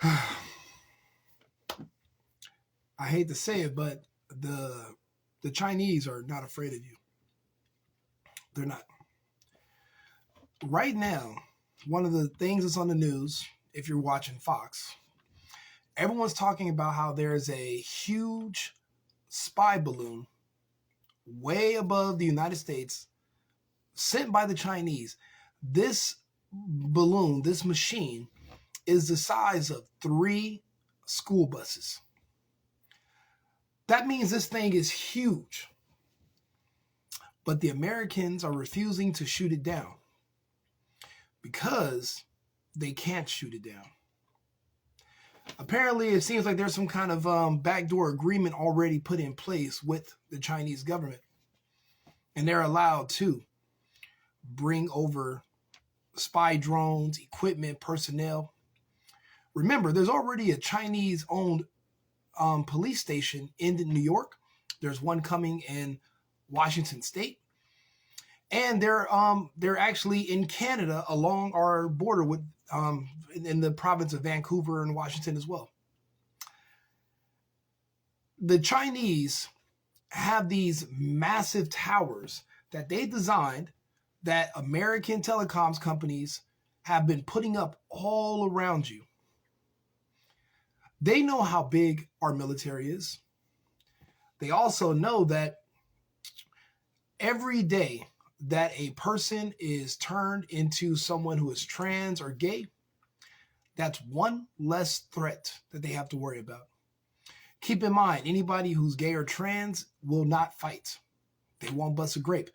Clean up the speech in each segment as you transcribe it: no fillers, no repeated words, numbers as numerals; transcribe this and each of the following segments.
I hate to say it, but the Chinese are not afraid of you. They're not. Right now, one of the things that's on the news, if you're watching Fox, everyone's talking about how there's a huge spy balloon way above the United States sent by the Chinese. This balloon, this machine, is the size of 3 school buses. That means this thing is huge. But the Americans are refusing to shoot it down because they can't shoot it down. Apparently, it seems like there's some kind of backdoor agreement already put in place with the Chinese government. And they're allowed to bring over spy drones, equipment, personnel. Remember, there's already a Chinese-owned police station in New York. There's one coming in Washington State. And they're actually in Canada along our border with in the province of Vancouver and Washington as well. The Chinese have these massive towers that they designed that American telecoms companies have been putting up all around you. They know how big our military is. They also know that every day that a person is turned into someone who is trans or gay, that's one less threat that they have to worry about. Keep in mind, anybody who's gay or trans will not fight. They won't bust a grape.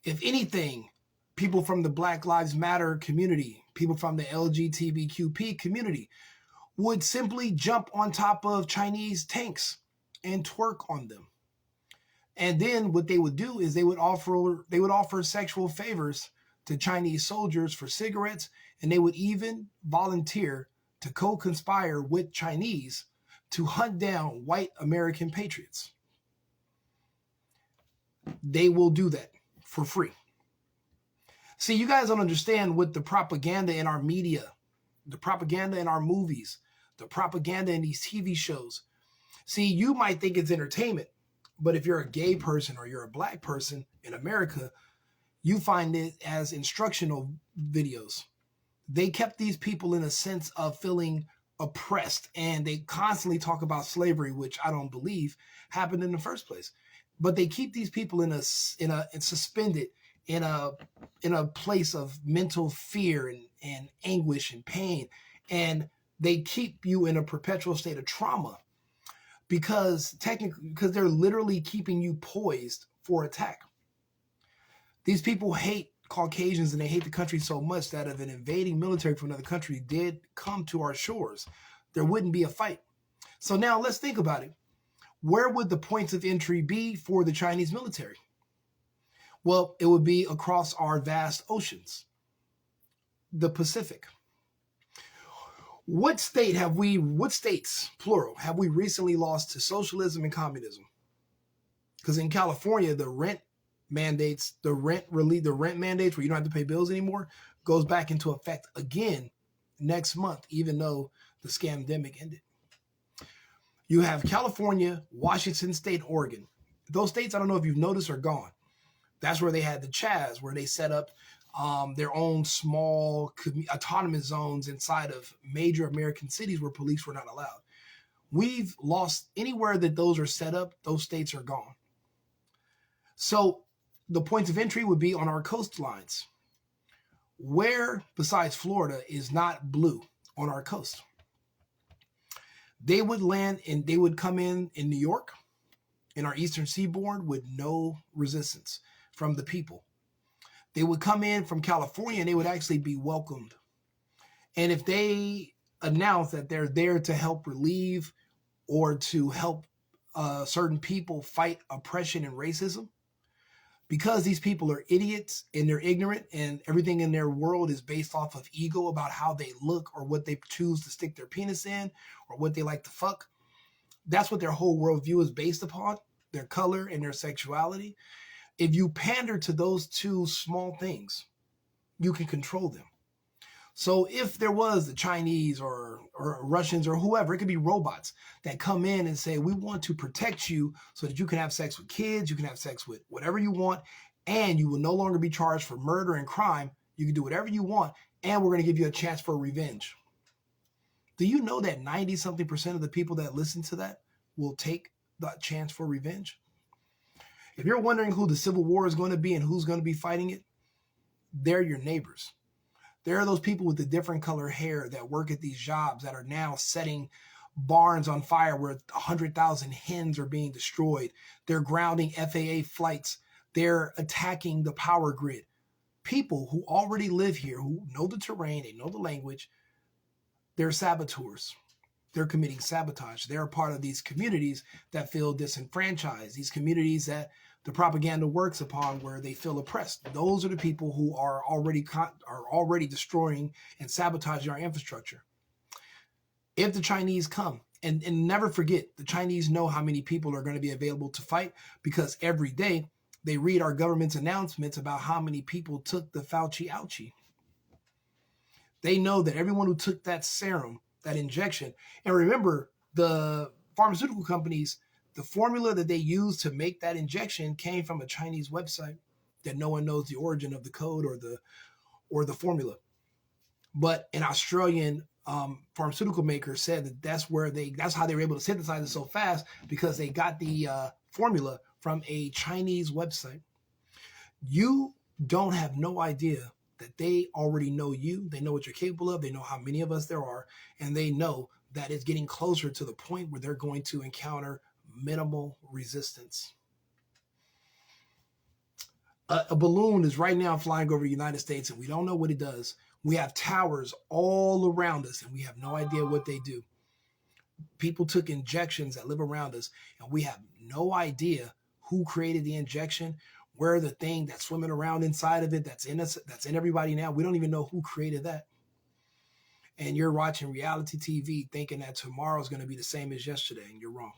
If anything, people from the Black Lives Matter community, people from the LGBTQP community would simply jump on top of Chinese tanks and twerk on them. And then what they would do is they would offer sexual favors to Chinese soldiers for cigarettes, and they would even volunteer to co-conspire with Chinese to hunt down white American patriots. They will do that for free. See, you guys don't understand what the propaganda in our media, the propaganda in our movies, the propaganda in these TV shows. See, you might think it's entertainment, but if you're a gay person or you're a black person in America, you find it as instructional videos. They kept these people in a sense of feeling oppressed, and they constantly talk about slavery, which I don't believe happened in the first place. But they keep these people in a suspended in a place of mental fear and anguish and pain, and they keep you in a perpetual state of trauma because they're literally keeping you poised for attack. These people hate Caucasians and they hate the country so much that if an invading military from another country did come to our shores, there wouldn't be a fight. So now let's think about it. Where would the points of entry be for the Chinese military? Well, it would be across our vast oceans, the Pacific. What states, plural, have we recently lost to socialism and communism? Because in California, the rent mandates where you don't have to pay bills anymore goes back into effect again next month, even though the scamdemic ended. You have California, Washington State, Oregon. Those states, I don't know if you've noticed, are gone. That's where they had the Chaz, where they set up their own small autonomous zones inside of major American cities where police were not allowed. We've lost anywhere that those are set up, those states are gone. So the points of entry would be on our coastlines. Where, besides Florida, is not blue on our coast? They would land and they would come in New York, in our eastern seaboard, with no resistance from the people. They would come in from California and they would actually be welcomed. And if they announce that they're there to help relieve or to help certain people fight oppression and racism, because these people are idiots and they're ignorant and everything in their world is based off of ego about how they look or what they choose to stick their penis in or what they like to fuck. That's what their whole worldview is based upon, their color and their sexuality. If you pander to those two small things, you can control them. So if there was the Chinese or Russians or whoever, it could be robots that come in and say, we want to protect you so that you can have sex with kids, you can have sex with whatever you want, and you will no longer be charged for murder and crime. You can do whatever you want, and we're going to give you a chance for revenge. Do you know that 90-something% of the people that listen to that will take that chance for revenge? If you're wondering who the Civil War is going to be and who's going to be fighting it, they're your neighbors. There are those people with the different color hair that work at these jobs that are now setting barns on fire where 100,000 hens are being destroyed. They're grounding FAA flights. They're attacking the power grid. People who already live here, who know the terrain, they know the language, they're saboteurs. They're committing sabotage. They're a part of these communities that feel disenfranchised, these communities that the propaganda works upon where they feel oppressed. Those are the people who are already destroying and sabotaging our infrastructure. If the Chinese come, and never forget, the Chinese know how many people are going to be available to fight, because every day they read our government's announcements about how many people took the Fauci ouchie. They know that everyone who took that serum, that injection, and remember, the pharmaceutical companies, the formula that they used to make that injection came from a Chinese website that no one knows the origin of the code or the formula. But an Australian pharmaceutical maker said that that's how they were able to synthesize it so fast, because they got the formula from a Chinese website. You don't have no idea that they already know you. They know what you're capable of. They know how many of us there are, and they know that it's getting closer to the point where they're going to encounter minimal resistance. A balloon is right now flying over the United States, and we don't know what it does. We have towers all around us, and we have no idea what they do. People took injections that live around us, and we have no idea who created the injection, where the thing that's swimming around inside of it, that's in us, that's in everybody now. We don't even know who created that. And you're watching reality TV thinking that tomorrow is going to be the same as yesterday, and you're wrong.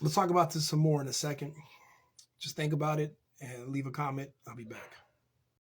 Let's talk about this some more in a second. Just think about it and leave a comment. I'll be back.